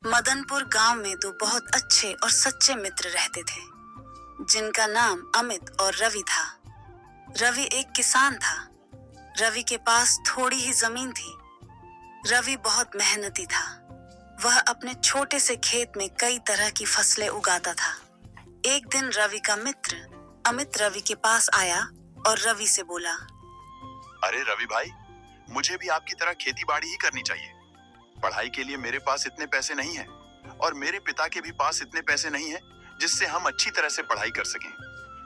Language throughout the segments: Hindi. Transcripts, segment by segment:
मदनपुर गांव में दो बहुत अच्छे और सच्चे मित्र रहते थे, जिनका नाम अमित और रवि था। रवि एक किसान था। रवि के पास थोड़ी ही जमीन थी। रवि बहुत मेहनती था। वह अपने छोटे से खेत में कई तरह की फसलें उगाता था। एक दिन रवि का मित्र अमित रवि के पास आया और रवि से बोला, अरे रवि भाई, मुझे भी आपकी तरह खेती बाड़ी ही करनी चाहिए। पढ़ाई के लिए मेरे पास इतने पैसे नहीं हैं और मेरे पिता के भी पास इतने पैसे नहीं हैं जिससे हम अच्छी तरह से पढ़ाई कर सकें।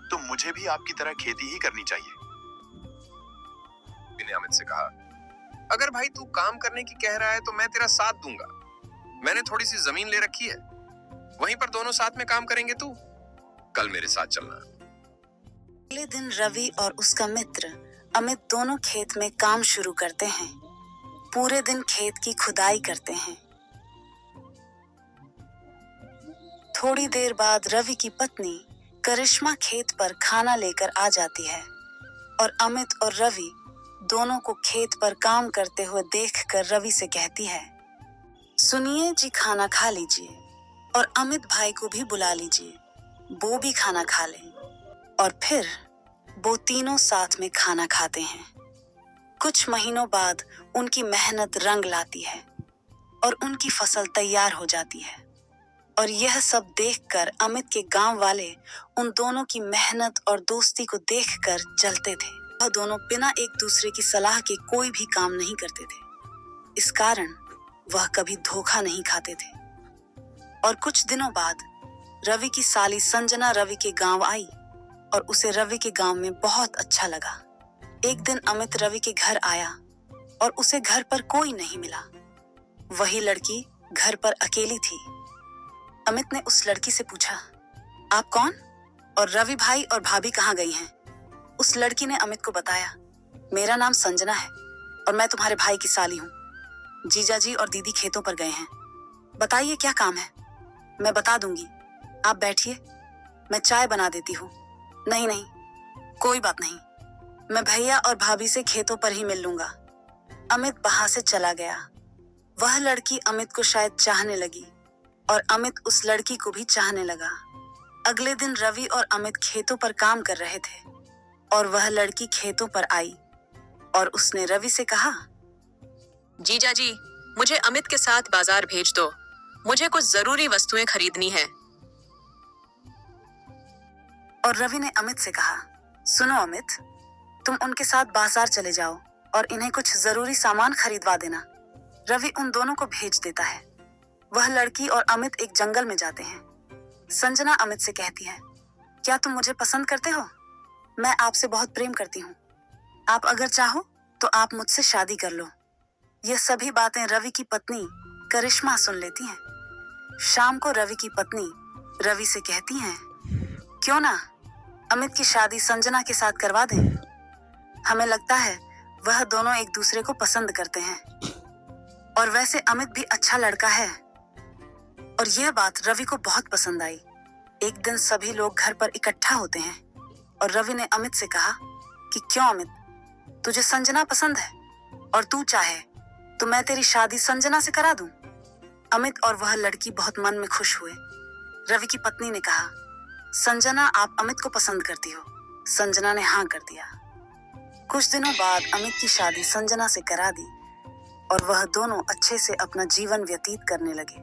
तो मुझे भी आपकी तरह खेती ही करनी चाहिए। मैंने अमित से कहा, अगर भाई तू काम करने की कह रहा है तो मैं तेरा साथ दूंगा। मैंने थोड़ी सी जमीन ले रखी है, वहीं पर दोनों साथ में काम करेंगे। तू कल मेरे साथ चलना। अगले दिन रवि और उसका मित्र अमित दोनों खेत में काम शुरू करते हैं। पूरे दिन खेत की खुदाई करते हैं। थोड़ी देर बाद रवि की पत्नी करिश्मा खेत पर खाना लेकर आ जाती है और अमित और रवि दोनों को खेत पर काम करते हुए देखकर रवि से कहती है, सुनिए जी, खाना खा लीजिए और अमित भाई को भी बुला लीजिए, वो भी खाना खा लें। और फिर वो तीनों साथ में खाना खाते हैं। कुछ महीनों बाद उनकी मेहनत रंग लाती है और उनकी फसल तैयार हो जाती है। और यह सब देखकर अमित के गांव वाले उन दोनों की मेहनत और दोस्ती को देखकर जलते थे। वह दोनों बिना एक दूसरे की सलाह के कोई भी काम नहीं करते थे। इस कारण वह कभी धोखा नहीं खाते थे। और कुछ दिनों बाद रवि की साली संजना रवि के गांव आई और उसे रवि के गांव में बहुत अच्छा लगा। एक दिन अमित रवि के घर आया और उसे घर पर कोई नहीं मिला। वही लड़की घर पर अकेली थी। अमित ने उस लड़की से पूछा, आप कौन और रवि भाई और भाभी कहाँ गई हैं? उस लड़की ने अमित को बताया, मेरा नाम संजना है और मैं तुम्हारे भाई की साली हूँ। जीजाजी और दीदी खेतों पर गए हैं। बताइए क्या काम है? मैं बता दूंगी, आप बैठिए, मैं चाय बना देती हूँ। नहीं नहीं, कोई बात नहीं, मैं भैया और भाभी से खेतों पर ही मिल लूंगा। अमित वहां से चला गया। वह लड़की अमित को शायद चाहने लगी और अमित उस लड़की को भी चाहने लगा। अगले दिन रवि और अमित खेतों पर काम कर रहे थे और वह लड़की खेतों पर आई और उसने रवि से कहा, जीजाजी, मुझे अमित के साथ बाजार भेज दो, मुझे कुछ जरूरी वस्तुएं खरीदनी है। और रवि ने अमित से कहा, सुनो अमित, तुम उनके साथ बाजार चले जाओ और इन्हें कुछ जरूरी सामान खरीदवा देना। रवि उन दोनों को भेज देता है। वह लड़की और अमित एक जंगल में जाते हैं। संजना अमित से कहती है, क्या तुम मुझे पसंद करते हो? मैं आपसे बहुत प्रेम करती हूँ। आप अगर चाहो तो आप मुझसे शादी कर लो। यह सभी बातें रवि की पत्नी करिश्मा सुन लेती हैं। शाम को रवि की पत्नी रवि से कहती हैं, क्यों ना अमित की शादी संजना के साथ करवा दें? हमें लगता है वह दोनों एक दूसरे को पसंद करते हैं और वैसे अमित भी अच्छा लड़का है। और यह बात रवि को बहुत पसंद आई। एक दिन सभी लोग घर पर इकट्ठा होते हैं और रवि ने अमित से कहा कि क्यों अमित, तुझे संजना पसंद है और तू चाहे तो मैं तेरी शादी संजना से करा दूं। अमित और वह लड़की बहुत मन में खुश हुए। रवि की पत्नी ने कहा, संजना, आप अमित को पसंद करती हो? संजना ने हाँ कर दिया। कुछ दिनों बाद अमित की शादी संजना से करा दी और वह दोनों अच्छे से अपना जीवन व्यतीत करने लगे।